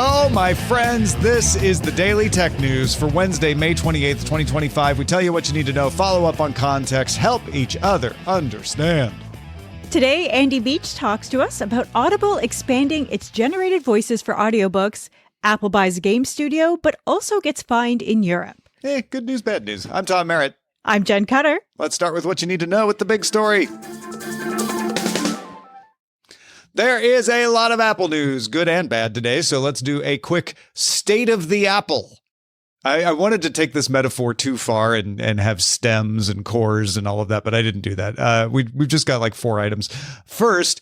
Oh, my friends, this is the Daily Tech News for Wednesday, May 28th, 2025. We tell you what you need to know, follow up on context, help each other understand. Today, Andy Beach talks to us about Audible expanding its generated voices for audiobooks. Apple buys a game studio, but also gets fined in Europe. Hey, good news, bad news. I'm Tom Merritt. I'm Jenn Cutter. Let's start with what you need to know with the big story. There is a lot of Apple news, good and bad today, so let's do a quick state of the Apple. I wanted to take this metaphor too far and have stems and cores and all of that, but I didn't do that. We've just got like 4 items. First,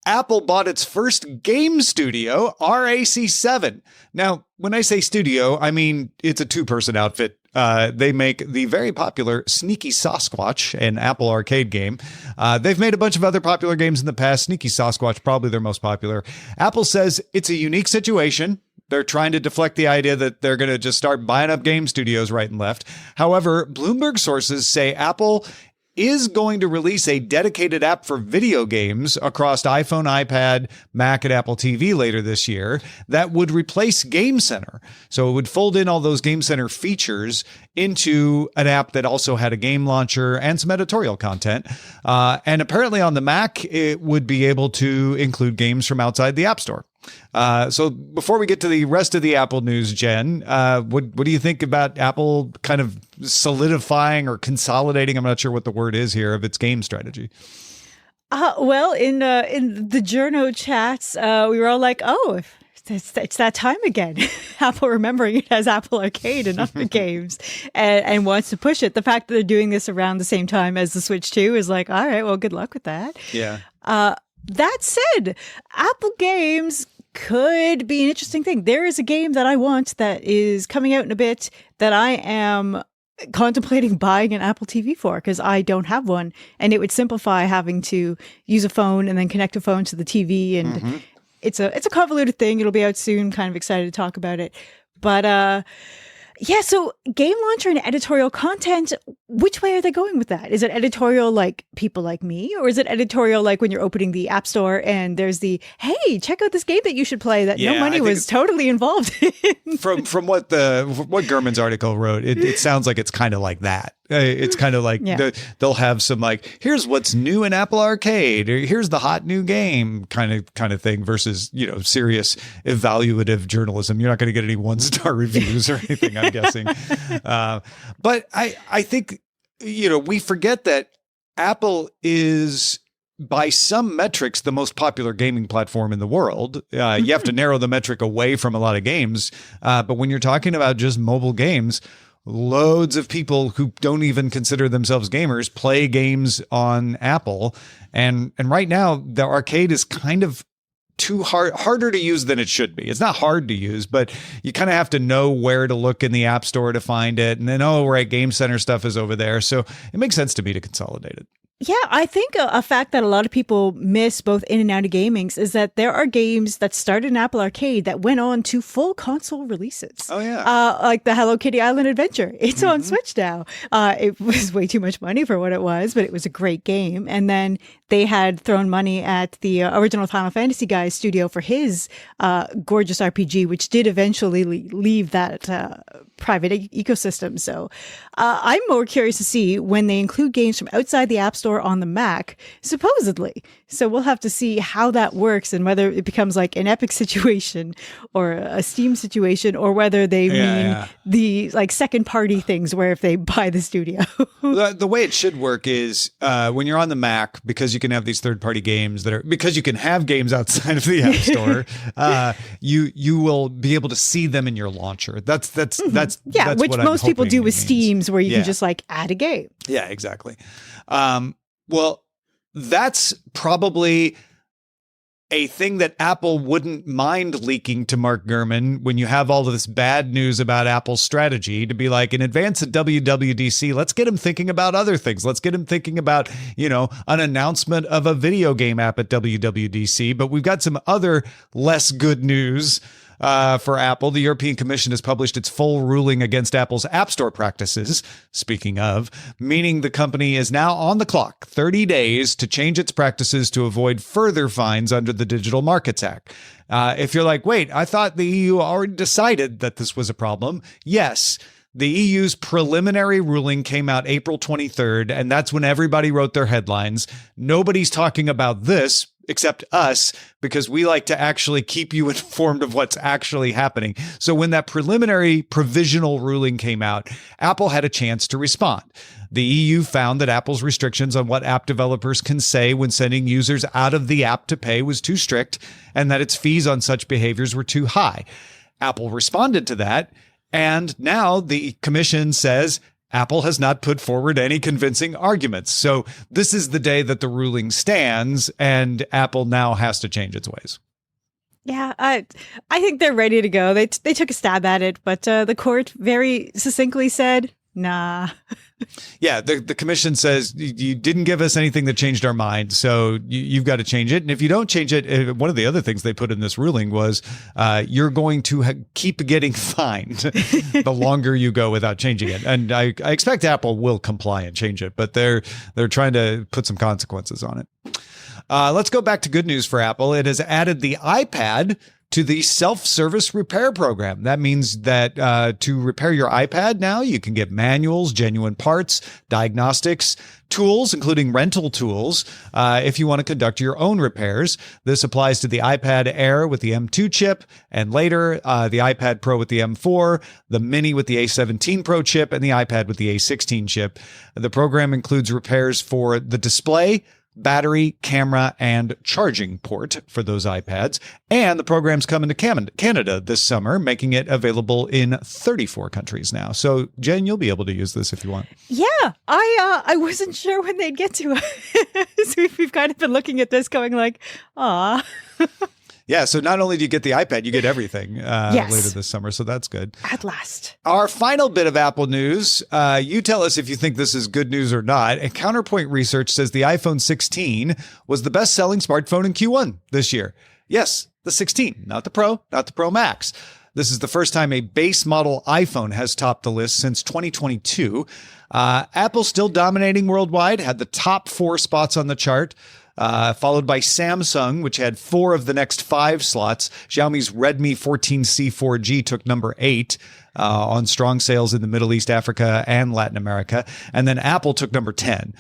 Apple bought its first game studio, RAC7. Now, when I say studio, I mean it's a 2-person outfit. They make the very popular Sneaky Sasquatch, an Apple arcade game. They've made a bunch of other popular games in the past. Sneaky Sasquatch, probably their most popular. Apple says it's a unique situation. They're trying to deflect the idea that they're going to just start buying up game studios right and left. However, Bloomberg sources say Apple is going to release a dedicated app for video games across iPhone, iPad, Mac, and Apple TV later this year that would replace Game Center. So it would fold in all those Game Center features into an app that also had a game launcher and some editorial content. And apparently on the Mac, it would be able to include games from outside the App Store. So before we get to the rest of the Apple news, Jen, what do you think about Apple kind of solidifying or consolidating? I'm not sure what the word is here of its game strategy. Well, in the journo chats, we were all like, oh, it's that time again. Apple remembering it has Apple Arcade and other games and wants to push it. The fact that they're doing this around the same time as the Switch 2 is like, all right, well, good luck with that. Yeah. That said, Apple games could be an interesting thing. There is a game that I want that is coming out in a bit that I am contemplating buying an Apple TV for because I don't have one, and it would simplify having to use a phone and then connect a phone to the TV. And it's a convoluted thing. It'll be out soon. Kind of excited to talk about it. But yeah, so game launcher and editorial content, which way are they going with that? Is it editorial like people like me? Or is it editorial like when you're opening the App Store and there's the, hey, check out this game that you should play that no money was totally involved in? From what Gurman's article wrote, it sounds like it's kind of like that. It's kind of like they'll have some like, here's what's new in Apple Arcade, or here's the hot new game kind of thing versus, serious evaluative journalism. You're not going to get any 1-star reviews or anything, I'm guessing. But I think, we forget that Apple is, by some metrics, the most popular gaming platform in the world. You have to narrow the metric away from a lot of games. But when you're talking about just mobile games, loads of people who don't even consider themselves gamers play games on Apple. And right now, the arcade is kind of harder to use than it should be. It's not hard to use, but you kind of have to know where to look in the App Store to find it. And then, Game Center stuff is over there. So it makes sense to me to consolidate it. Yeah, I think a fact that a lot of people miss both in and out of gamings is that there are games that started in Apple Arcade that went on to full console releases. Oh, yeah. Like the Hello Kitty Island Adventure. It's on Switch now. It was way too much money for what it was, but it was a great game. And then they had thrown money at the original Final Fantasy guy's studio for his gorgeous RPG, which did eventually leave that private ecosystem. So I'm more curious to see when they include games from outside the App Store on the Mac, supposedly. So we'll have to see how that works and whether it becomes like an Epic situation or a Steam situation, or whether they mean the like second party things where if they buy the studio. The way it should work is when you're on the Mac, because you can have these third party games because you can have games outside of the App Store, you will be able to see them in your launcher. That's which most people do with Steams, where you can just like add a game. Yeah, exactly. Well, that's probably a thing that Apple wouldn't mind leaking to Mark Gurman when you have all of this bad news about Apple's strategy, to be like, in advance of WWDC, let's get him thinking about other things. Let's get him thinking about, an announcement of a video game app at WWDC. But we've got some other less good news for Apple. The European Commission has published its full ruling against Apple's App Store practices, speaking of, meaning the company is now on the clock, 30 days to change its practices to avoid further fines under the Digital Markets Act. If you're like, wait, I thought the EU already decided that this was a problem. Yes. The EU's preliminary ruling came out April 23rd, and that's when everybody wrote their headlines. Nobody's talking about this except us, because we like to actually keep you informed of what's actually happening. So when that preliminary provisional ruling came out, Apple had a chance to respond. The EU found that Apple's restrictions on what app developers can say when sending users out of the app to pay was too strict, and that its fees on such behaviors were too high. Apple responded to that. And now the commission says Apple has not put forward any convincing arguments. So this is the day that the ruling stands, and Apple now has to change its ways. Yeah, I think they're ready to go. They took a stab at it, but the court very succinctly said, nah. Yeah, the commission says you didn't give us anything that changed our mind, so you've got to change it. And if you don't change it, one of the other things they put in this ruling was you're going to keep getting fined the longer you go without changing it. And I expect Apple will comply and change it, but they're trying to put some consequences on it. Let's go back to good news for Apple. It has added the iPad to the self-service repair program. That means that to repair your iPad now, you can get manuals, genuine parts, diagnostics, tools, including rental tools, if you want to conduct your own repairs. This applies to the iPad Air with the M2 chip, and later the iPad Pro with the M4, the Mini with the A17 Pro chip, and the iPad with the A16 chip. The program includes repairs for the display, battery, camera, and charging port for those iPads. And the program's coming to Canada this summer, making it available in 34 countries now. So, Jen, you'll be able to use this if you want. Yeah, I wasn't sure when they'd get to it. So we've kind of been looking at this going like, aw. Yeah, so not only do you get the iPad, you get everything Yes. later this summer, so that's good. At last. Our final bit of Apple news, you tell us if you think this is good news or not. And Counterpoint Research says the iPhone 16 was the best-selling smartphone in Q1 this year. Yes, the 16, not the Pro, not the Pro Max. This is the first time a base model iPhone has topped the list since 2022. Apple's still dominating worldwide, had the top 4 spots on the chart. Followed by Samsung, which had 4 of the next 5 slots. Xiaomi's Redmi 14C 4G took number 8 on strong sales in the Middle East, Africa, and Latin America. And then Apple took number 10.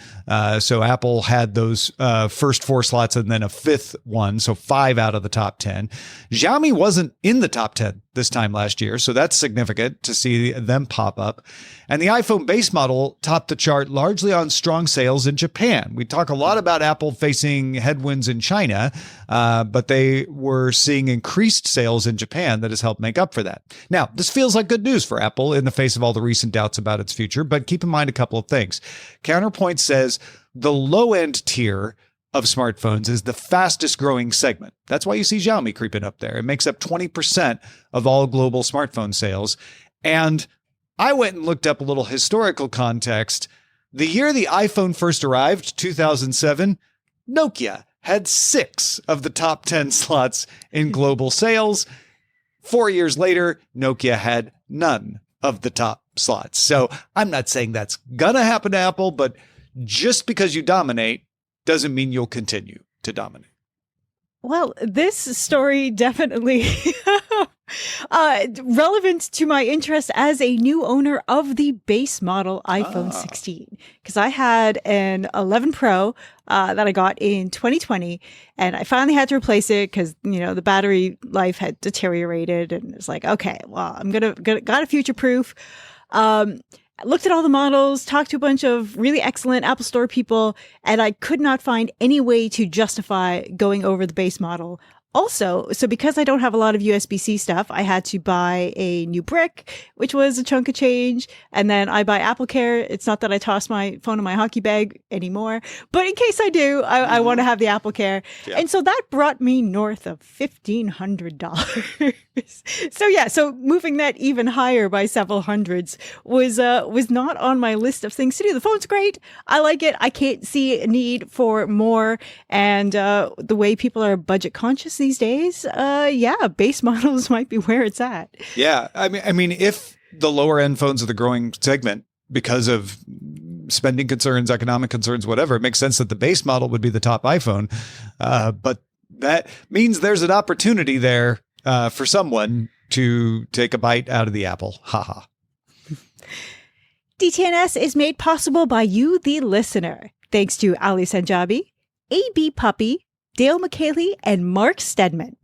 So Apple had those first 4 slots and then a 5th one, so 5 out of the top 10. Xiaomi wasn't in the top 10 this time last year, so that's significant to see them pop up. And the iPhone base model topped the chart largely on strong sales in Japan. We talk a lot about Apple facing headwinds in China, but they were seeing increased sales in Japan that has helped make up for that. Now, this feels like good news for Apple in the face of all the recent doubts about its future, but keep in mind a couple of things. Counterpoint says the low-end tier of smartphones is the fastest growing segment. That's why you see Xiaomi creeping up there. It makes up 20% of all global smartphone sales. And I went and looked up a little historical context. The year the iPhone first arrived, 2007, Nokia had 6 of the top 10 slots in global sales. 4 years later, Nokia had none of the top slots. So I'm not saying that's going to happen to Apple, but just because you dominate doesn't mean you'll continue to dominate. Well, this story definitely relevant to my interest as a new owner of the base model iPhone 16, because I had an 11 Pro that I got in 2020, and I finally had to replace it because the battery life had deteriorated, and it's like, okay, well, I'm gotta future proof. Looked at all the models, talked to a bunch of really excellent Apple Store people, and I could not find any way to justify going over the base model. Also, so because I don't have a lot of USB-C stuff, I had to buy a new brick, which was a chunk of change. And then I buy AppleCare. It's not that I toss my phone in my hockey bag anymore, but in case I do, I want to have the AppleCare. Yeah. And so that brought me north of $1,500. So moving that even higher by several hundreds was not on my list of things to do. The phone's great. I like it. I can't see a need for more. And the way people are budget conscious these days, base models might be where it's at. Yeah. I mean, if the lower end phones are the growing segment because of spending concerns, economic concerns, whatever, it makes sense that the base model would be the top iPhone. But that means there's an opportunity there for someone to take a bite out of the apple. Haha. DTNS is made possible by you, the listener. Thanks to Ali Sanjabi, A.B. Puppy, Dale McKaylee, and Mark Stedman.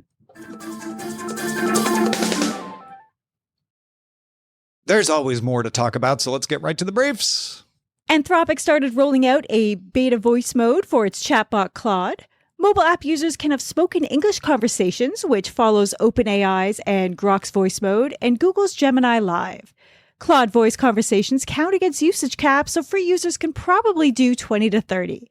There's always more to talk about, so let's get right to the briefs. Anthropic started rolling out a beta voice mode for its chatbot Claude. Mobile app users can have spoken English conversations, which follows OpenAI's and Grok's voice mode and Google's Gemini Live. Claude voice conversations count against usage caps, so free users can probably do 20 to 30.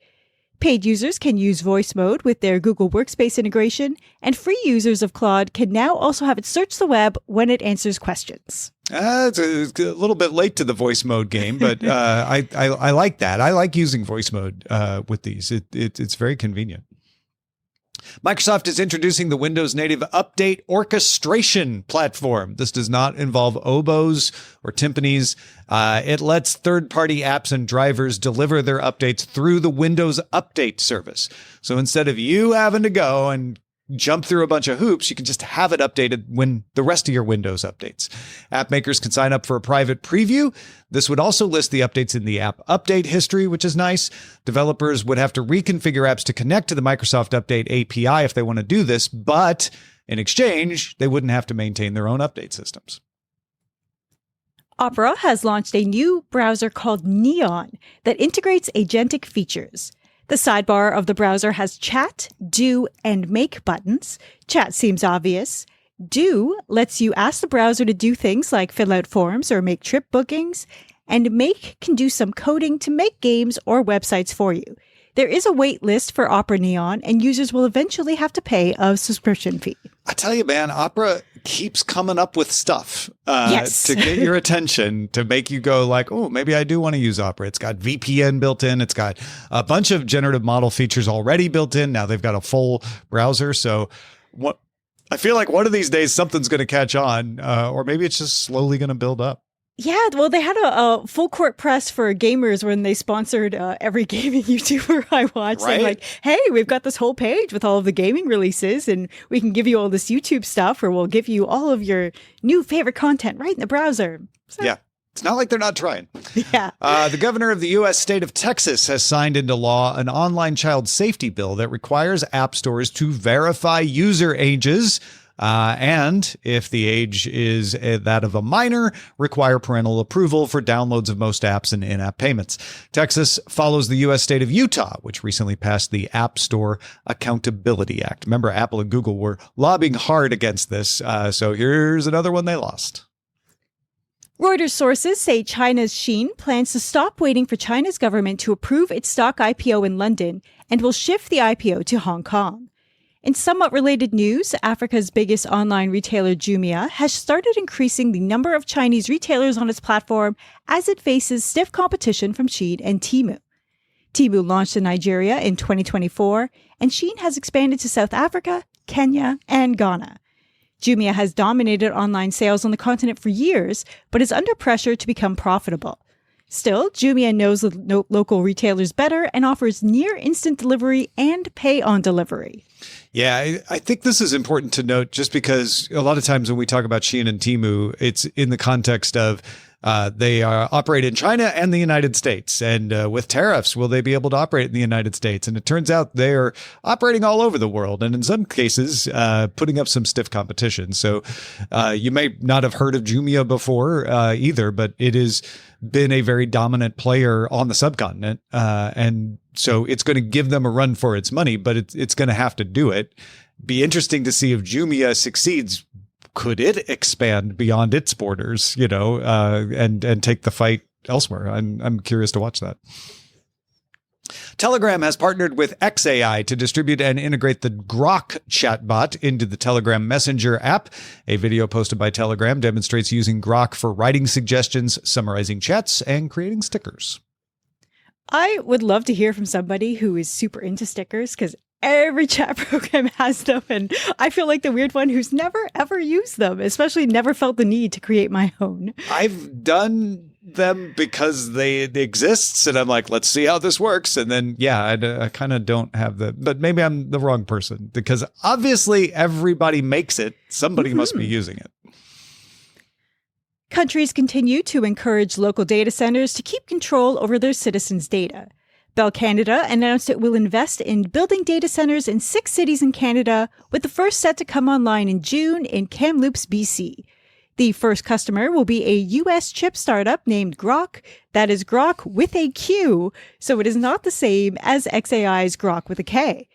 Paid users can use voice mode with their Google Workspace integration, and free users of Claude can now also have it search the web when it answers questions. It's a little bit late to the voice mode game, but I like that. I like using voice mode with these. It's very convenient. Microsoft is introducing the Windows native update orchestration platform. This does not involve oboes or timpanis. It lets third-party apps and drivers deliver their updates through the Windows Update service. So instead of you having to go and jump through a bunch of hoops, you can just have it updated when the rest of your Windows updates. App makers can sign up for a private preview. This would also list the updates in the app update history, which is nice. Developers would have to reconfigure apps to connect to the Microsoft Update API if they want to do this, but in exchange, they wouldn't have to maintain their own update systems. Opera has launched a new browser called Neon that integrates agentic features. The sidebar of the browser has chat, do, and make buttons. Chat seems obvious. Do lets you ask the browser to do things like fill out forms or make trip bookings. And make can do some coding to make games or websites for you. There is a wait list for Opera Neon, and users will eventually have to pay a subscription fee. I tell you, man, Opera keeps coming up with stuff Yes. to get your attention, to make you go like, oh, maybe I do want to use Opera. It's got VPN built in. It's got a bunch of generative model features already built in. Now they've got a full browser. So what I feel like one of these days something's going to catch on, or maybe it's just slowly going to build up. Yeah, well, they had a full court press for gamers when they sponsored every gaming YouTuber I watched. Right? And like, hey, we've got this whole page with all of the gaming releases, and we can give you all this YouTube stuff, or we'll give you all of your new favorite content right in the browser. So, Yeah. It's not like they're not trying. Yeah. The governor of the U.S. state of Texas has signed into law an online child safety bill that requires app stores to verify user ages. And if the age is that of a minor, require parental approval for downloads of most apps and in-app payments. Texas follows the U.S. state of Utah, which recently passed the App Store Accountability Act. Remember, Apple and Google were lobbying hard against this. So here's another one they lost. Reuters sources say China's Shein plans to stop waiting for China's government to approve its stock IPO in London and will shift the IPO to Hong Kong. In somewhat related news, Africa's biggest online retailer Jumia has started increasing the number of Chinese retailers on its platform as it faces stiff competition from Shein and Temu. Temu launched in Nigeria in 2024, and Shein has expanded to South Africa, Kenya, and Ghana. Jumia has dominated online sales on the continent for years, but is under pressure to become profitable. Still, Jumia knows the local retailers better and offers near instant delivery and pay on delivery. Yeah, I think this is important to note just because a lot of times when we talk about Shein and Temu, it's in the context of they operate in China and the United States. And with tariffs, will they be able to operate in the United States? And it turns out they're operating all over the world. And in some cases, putting up some stiff competition. So you may not have heard of Jumia before either, but it has been a very dominant player on the subcontinent. And so it's going to give them a run for its money, but it's going to have to do it. Be interesting to see if Jumia succeeds. Could it expand beyond its borders, and take the fight elsewhere? I'm curious to watch that. Telegram has partnered with XAI to distribute and integrate the Grok chatbot into the Telegram Messenger app. A video posted by Telegram demonstrates using Grok for writing suggestions, summarizing chats, and creating stickers. I would love to hear from somebody who is super into stickers, because every chat program has them, and I feel like the weird one who's never ever used them, especially never felt the need to create my own. I've done them because they exist, and I'm like, let's see how this works. And then, I kind of don't have but maybe I'm the wrong person, because obviously everybody makes it. Somebody must be using it. Countries continue to encourage local data centers to keep control over their citizens' data. Bell Canada announced it will invest in building data centers in 6 cities in Canada, with the first set to come online in June in Kamloops, BC. The first customer will be a U.S. chip startup named Grok. That is Grok with a Q, so it is not the same as xAI's Grok with a K.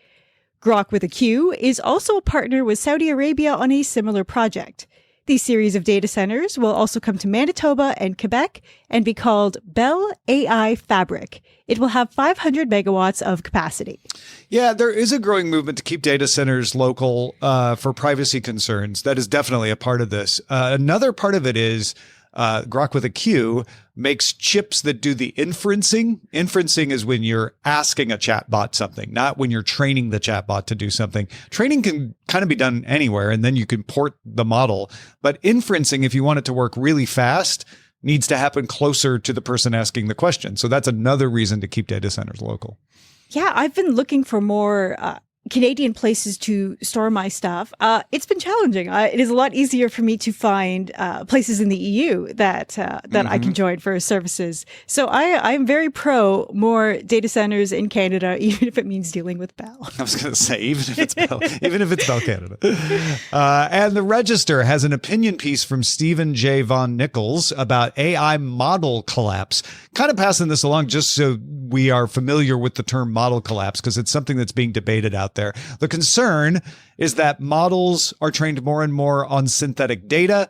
Grok with a Q is also a partner with Saudi Arabia on a similar project. The series of data centers will also come to Manitoba and Quebec and be called Bell AI Fabric. It will have 500 megawatts of capacity. Yeah, there is a growing movement to keep data centers local for privacy concerns. That is definitely a part of this. Another part of it is Grok with a Q makes chips that do the inferencing. Inferencing is when you're asking a chatbot something, not when you're training the chatbot to do something. Training can kind of be done anywhere, and then you can port the model. But inferencing, if you want it to work really fast, needs to happen closer to the person asking the question. So that's another reason to keep data centers local. Yeah, I've been looking for more Canadian places to store my stuff. It's been challenging. It is a lot easier for me to find places in the EU that I can join for services. So I'm very pro more data centers in Canada, even if it means dealing with Bell. I was going to say, even if it's Bell Canada. And the Register has an opinion piece from Stephen J. Von Nichols about AI model collapse. Kind of passing this along just so we are familiar with the term model collapse, because it's something that's being debated out there. The concern is that models are trained more and more on synthetic data,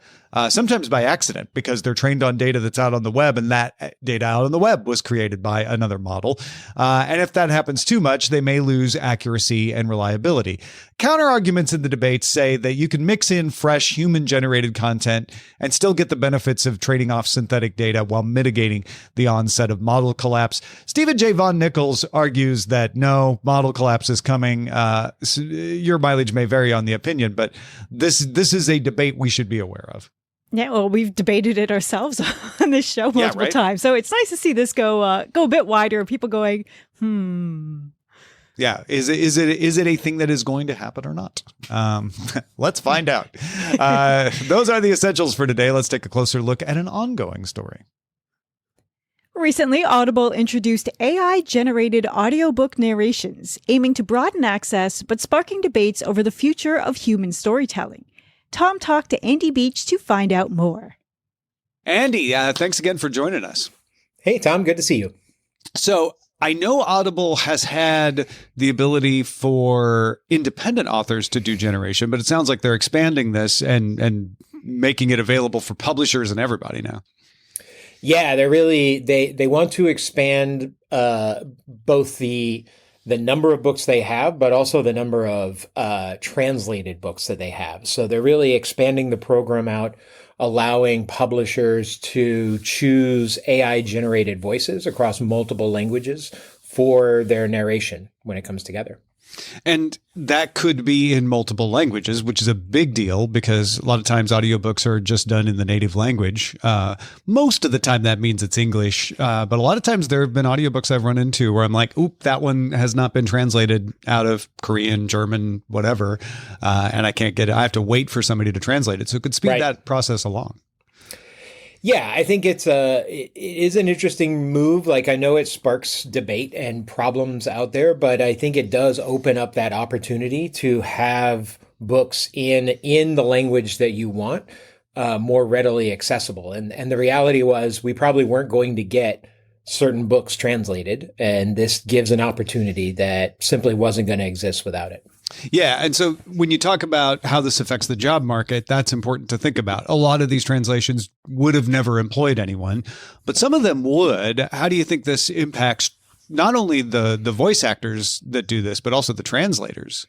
sometimes by accident, because they're trained on data that's out on the web, and that data out on the web was created by another model. And if that happens too much, they may lose accuracy and reliability. Counter arguments in the debate say that you can mix in fresh human-generated content and still get the benefits of trading off synthetic data while mitigating the onset of model collapse. Stephen J. Von Nichols argues that no, model collapse is coming. Your mileage may vary on the opinion, but this is a debate we should be aware of. Yeah, well, we've debated it ourselves on this show multiple times. So it's nice to see this go a bit wider. People going, Yeah. Is it a thing that is going to happen or not? Let's find out. Those are the essentials for today. Let's take a closer look at an ongoing story. Recently, Audible introduced AI-generated audiobook narrations, aiming to broaden access but sparking debates over the future of human storytelling. Tom talked to Andy Beach to find out more. Andy, thanks again for joining us. Hey, Tom, good to see you. So I know Audible has had the ability for independent authors to do generation, but it sounds like they're expanding this and making it available for publishers and everybody now. Yeah, they're really they want to expand both the number of books they have, but also the number of translated books that they have. So they're really expanding the program out, allowing publishers to choose AI-generated voices across multiple languages for their narration when it comes together. And that could be in multiple languages, which is a big deal because a lot of times audiobooks are just done in the native language. Most of the time that means it's English. But a lot of times there have been audiobooks I've run into where I'm like, oop, that one has not been translated out of Korean, German, whatever. And I can't get it. I have to wait for somebody to translate it. So it could speed that process along. Yeah, I think it is an interesting move. Like, I know it sparks debate and problems out there, but I think it does open up that opportunity to have books in the language that you want more readily accessible. And the reality was we probably weren't going to get certain books translated, and this gives an opportunity that simply wasn't going to exist without it. Yeah. And so when you talk about how this affects the job market, that's important to think about. A lot of these translations would have never employed anyone, but some of them would. How do you think this impacts not only the voice actors that do this, but also the translators?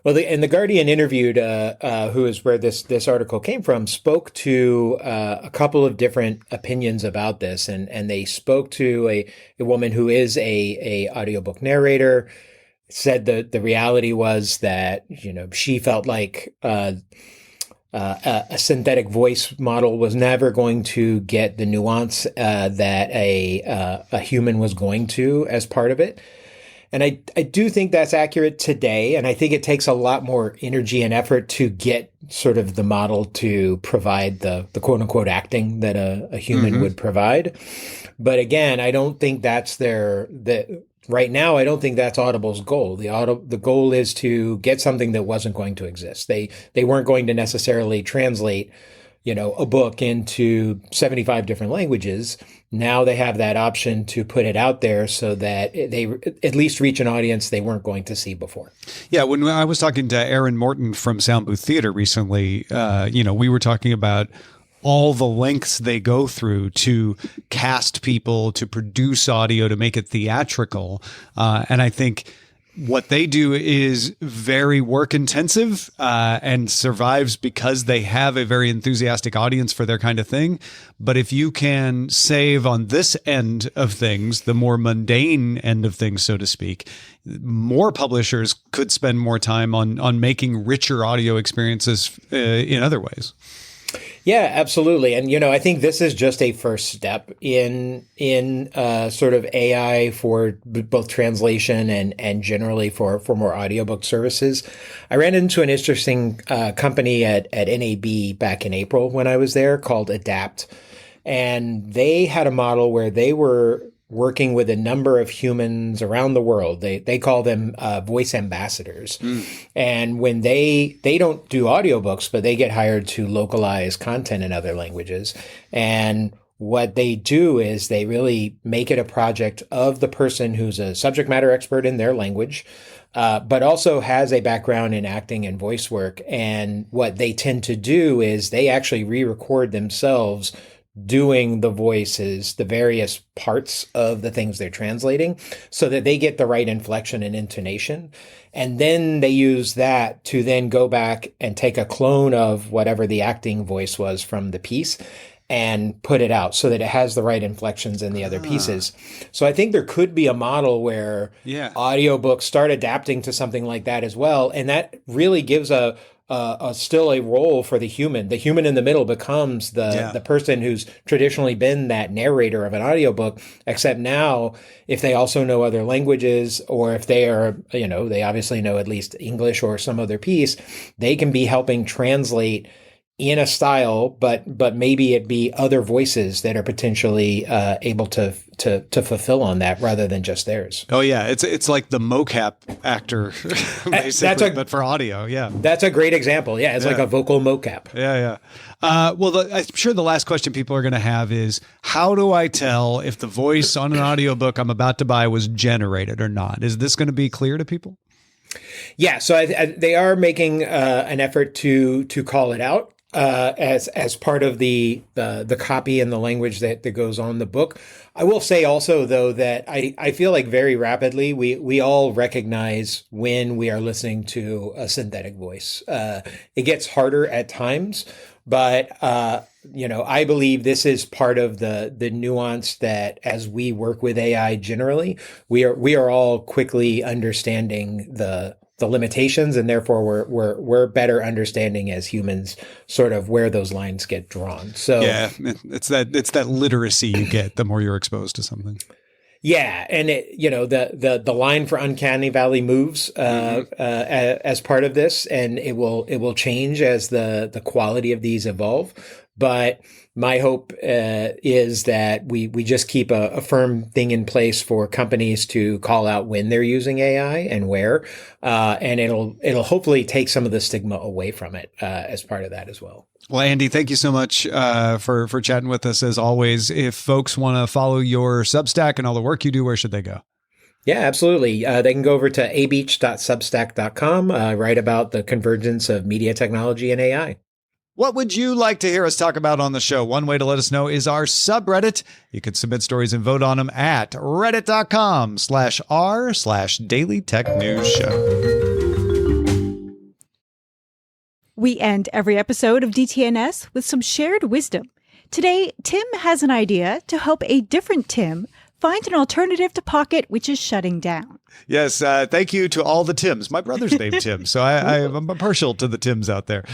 Well, the Guardian interviewed, who is where this article came from, spoke to a couple of different opinions about this. And they spoke to a woman who is a audiobook narrator. said that the reality was that, she felt like a synthetic voice model was never going to get the nuance that a human was going to as part of it. And I do think that's accurate today. And I think it takes a lot more energy and effort to get sort of the model to provide the quote unquote acting that a human would provide. But again, I don't think that's right now, I don't think that's Audible's goal. The goal is to get something that wasn't going to exist. They weren't going to necessarily translate, a book into 75 different languages. Now they have that option to put it out there so that they at least reach an audience they weren't going to see before. Yeah, when I was talking to Aaron Morton from Sound Booth Theater recently, we were talking about all the lengths they go through to cast people, to produce audio, to make it theatrical. And I think what they do is very work intensive and survives because they have a very enthusiastic audience for their kind of thing. But if you can save on this end of things, the more mundane end of things, so to speak, more publishers could spend more time on making richer audio experiences in other ways. Yeah, absolutely. And, I think this is just a first step in sort of AI for both translation and generally for more audiobook services. I ran into an interesting company at NAB back in April when I was there called Adapt. And they had a model where they were working with a number of humans around the world. They call them voice ambassadors. And when they don't do audiobooks, but they get hired to localize content in other languages. And what they do is they really make it a project of the person who's a subject matter expert in their language, but also has a background in acting and voice work. And what they tend to do is they actually re-record themselves doing the voices, the various parts of the things they're translating, so that they get the right inflection and intonation. And then they use that to then go back and take a clone of whatever the acting voice was from the piece and put it out so that it has the right inflections in the other pieces. So I think there could be a model where audiobooks start adapting to something like that as well. And that really gives still a role for the human. The human in the middle becomes the person who's traditionally been that narrator of an audiobook, except now if they also know other languages, or if they are, they obviously know at least English or some other piece, they can be helping translate in a style, but maybe it be other voices that are potentially able to fulfill on that rather than just theirs. Oh yeah, it's like the mocap actor, basically, but for audio. Yeah, that's a great example. Yeah, it's like a vocal mocap. Yeah. I'm sure the last question people are going to have is, how do I tell if the voice on an audiobook I'm about to buy was generated or not? Is this going to be clear to people? Yeah, so they are making an effort to call it out. As part of the copy and the language that goes on the book. I will say also, though, that I feel like very rapidly we all recognize when we are listening to a synthetic voice. It gets harder at times, but I believe this is part of the nuance that as we work with AI generally, we are all quickly understanding the limitations, and therefore we're better understanding as humans sort of where those lines get drawn. So yeah, it's that literacy you get the more you're exposed to something. Yeah, and the line for Uncanny Valley moves as part of this, and it will change as the quality of these evolve. But my hope is that we just keep a firm thing in place for companies to call out when they're using AI and where, and it'll hopefully take some of the stigma away from it as part of that as well. Well, Andy, thank you so much for chatting with us as always. If folks want to follow your Substack and all the work you do, where should they go? Yeah, absolutely. They can go over to abeach.substack.com, write about the convergence of media technology and AI. What would you like to hear us talk about on the show? One way to let us know is our subreddit. You can submit stories and vote on them at reddit.com/r/Daily Tech News Show. We end every episode of DTNS with some shared wisdom. Today, Tim has an idea to help a different Tim find an alternative to Pocket, which is shutting down. Yes, thank you to all the Tims. My brother's named Tim, so I'm partial to the Tims out there.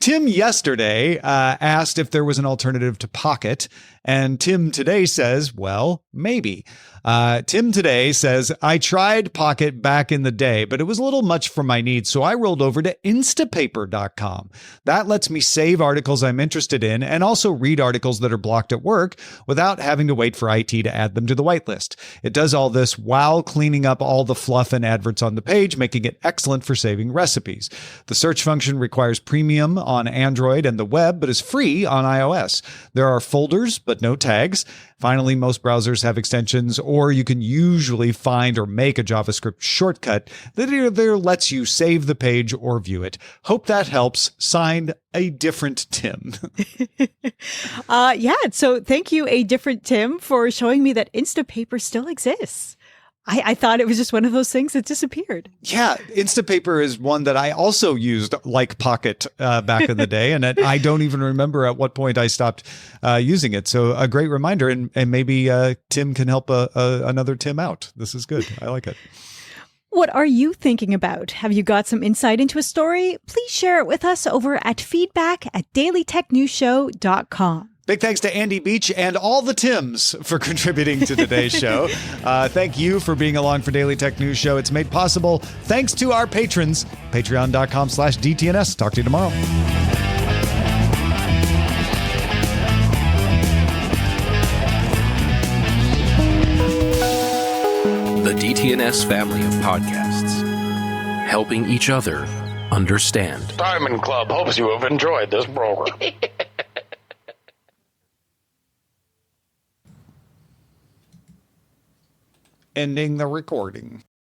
Tim yesterday asked if there was an alternative to Pocket, and Tim today says, well, maybe. Tim today says, I tried Pocket back in the day, but it was a little much for my needs, so I rolled over to Instapaper.com. That lets me save articles I'm interested in and also read articles that are blocked at work without having to wait for IT to add them to the whitelist. It does all this while cleaning up all the fluff and adverts on the page, making it excellent for saving recipes. The search function requires premium on Android and the web, but is free on iOS. There are folders, but no tags. Finally, most browsers have extensions, or you can usually find or make a JavaScript shortcut that either lets you save the page or view it. Hope that helps. Signed, a different Tim. Yeah, so thank you, a different Tim, for showing me that Instapaper still exists. I thought it was just one of those things that disappeared. Yeah, Instapaper is one that I also used like Pocket back in the day, and I don't even remember at what point I stopped using it. So a great reminder, and maybe Tim can help another Tim out. This is good. I like it. What are you thinking about? Have you got some insight into a story? Please share it with us over at feedback@dailytechnewsshow.com. Big thanks to Andy Beach and all the Tims for contributing to today's show. Thank you for being along for Daily Tech News Show. It's made possible thanks to our patrons. Patreon.com/DTNS. Talk to you tomorrow. The DTNS family of podcasts, helping each other understand. Diamond Club hopes you have enjoyed this program. Ending the recording.